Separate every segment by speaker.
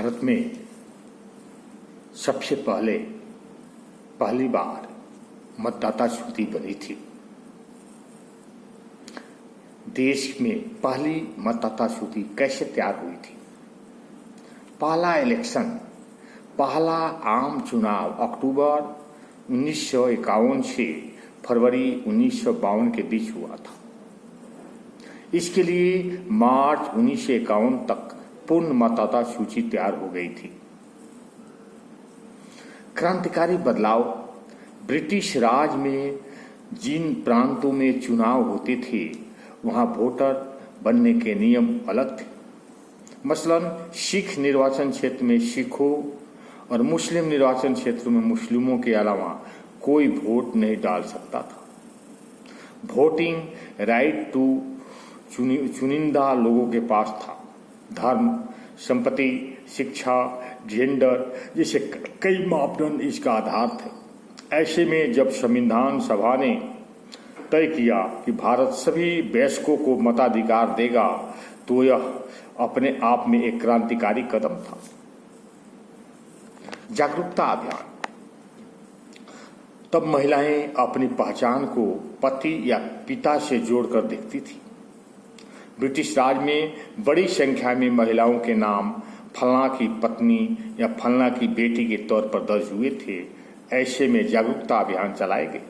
Speaker 1: भारत में सबसे पहली बार मतदाता सूची बनी थी। देश में पहली मतदाता सूची कैसे तैयार हुई थी? पहला इलेक्शन, पहला आम चुनाव अक्टूबर 1951 से फरवरी 1952 के बीच हुआ था। इसके लिए मार्च 1951 तक पूर्ण मतदाता सूची तैयार हो गई थी। क्रांतिकारी बदलाव, ब्रिटिश राज में जिन प्रांतों में चुनाव होते थे वहां वोटर बनने के नियम अलग थे। मसलन सिख निर्वाचन क्षेत्र में सिखों और मुस्लिम निर्वाचन क्षेत्र में मुस्लिमों के अलावा कोई वोट नहीं डाल सकता था। वोटिंग राइट टू चुनिंदा लोगों के पास था। धर्म, संपत्ति, शिक्षा, जेंडर जैसे कई मापदंड इसका आधार थे। ऐसे में जब संविधान सभा ने तय किया कि भारत सभी वयस्कों को मताधिकार देगा तो यह अपने आप में एक क्रांतिकारी कदम था। जागरूकता अभियान, तब महिलाएं अपनी पहचान को पति या पिता से जोड़कर देखती थी। ब्रिटिश राज में बड़ी संख्या में महिलाओं के नाम फलना की पत्नी या फलना की बेटी के तौर पर दर्ज हुए थे। ऐसे में जागरूकता अभियान चलाए गए।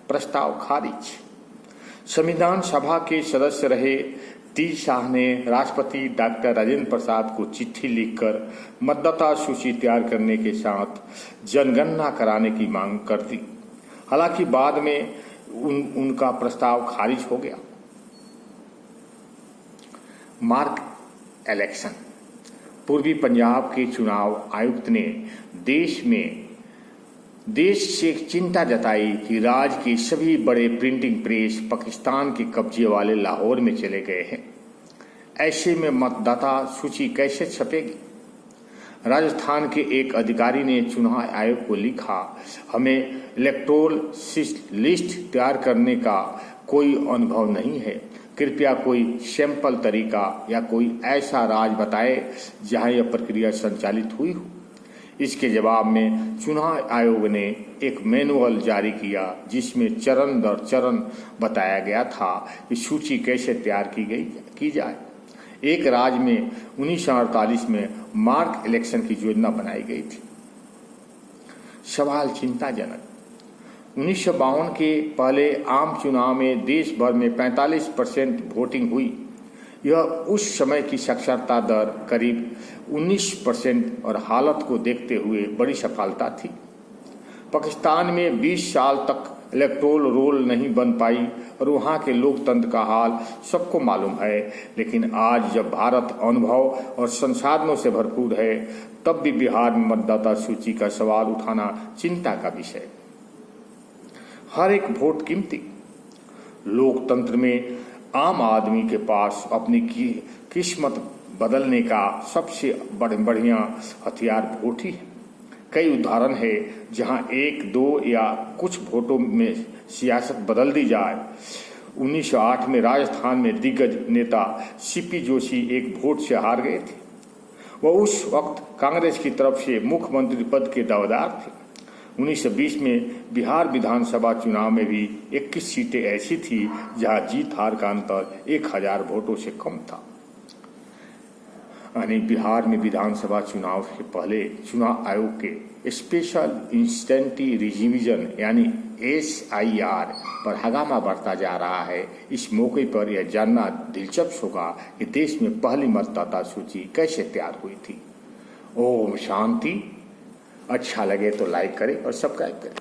Speaker 1: प्रस्ताव खारिज। संविधान सभा के सदस्य रहे टी शाह ने राष्ट्रपति डॉक्टर राजेंद्र प्रसाद को चिट्ठी लिखकर मतदाता सूची तैयार करने के साथ जनगणना कराने की मांग कर दी। हालांकि बाद में उनका प्रस्ताव खारिज हो गया। मार्क इलेक्शन, पूर्वी पंजाब के चुनाव आयुक्त ने देश से चिंता जताई कि राज्य के सभी बड़े प्रिंटिंग प्रेस पाकिस्तान के कब्जे वाले लाहौर में चले गए हैं। ऐसे में मतदाता सूची कैसे छपेगी? राजस्थान के एक अधिकारी ने चुनाव आयोग को लिखा, हमें इलेक्टोरल लिस्ट तैयार करने का कोई अनुभव नहीं है। कृपया कोई सैंपल तरीका या कोई ऐसा राज्य बताए जहां यह प्रक्रिया संचालित हुई हो। इसके जवाब में चुनाव आयोग ने एक मैनुअल जारी किया जिसमें चरण दर चरण बताया गया था कि सूची कैसे तैयार की जाए। एक राज्य में 1948 में मार्क इलेक्शन की योजना बनाई गई थी। सवाल चिंताजनक, 1952 के पहले आम चुनाव में देश भर में 45% वोटिंग हुई। यह उस समय की साक्षरता दर करीब 19% और हालत को देखते हुए बड़ी सफलता थी। पाकिस्तान में 20 साल तक इलेक्टोरल रोल नहीं बन पाई और वहाँ के लोकतंत्र का हाल सबको मालूम है। लेकिन आज जब भारत अनुभव और संसाधनों से भरपूर है, तब भी बिहार में मतदाता सूची का सवाल उठाना चिंता का विषय। हर एक वोट कीमती। लोकतंत्र में आम आदमी के पास अपनी किस्मत बदलने का सबसे बढ़िया हथियार वोट ही है। कई उदाहरण है जहां एक, दो या कुछ वोटों में सियासत बदल दी जाए। 1908 में राजस्थान में दिग्गज नेता सीपी जोशी एक वोट से हार गए थे। वह उस वक्त कांग्रेस की तरफ से मुख्यमंत्री पद के दावेदार थे। 1920 में बिहार विधानसभा चुनाव में भी 21 सीटें ऐसी थी जहां जीत हार का अंतर 1000 वोटों से कम था। यानी बिहार में विधानसभा चुनाव के पहले चुनाव आयोग के स्पेशल इंस्टेंटी रिविजन यानी SIR पर हंगामा बढ़ता जा रहा है। इस मौके पर यह जानना दिलचस्प होगा कि देश में पहली मतदाता सूची कैसे तैयार हुई थी। ओम शांति। अच्छा लगे तो लाइक करें और सब्सक्राइब करें।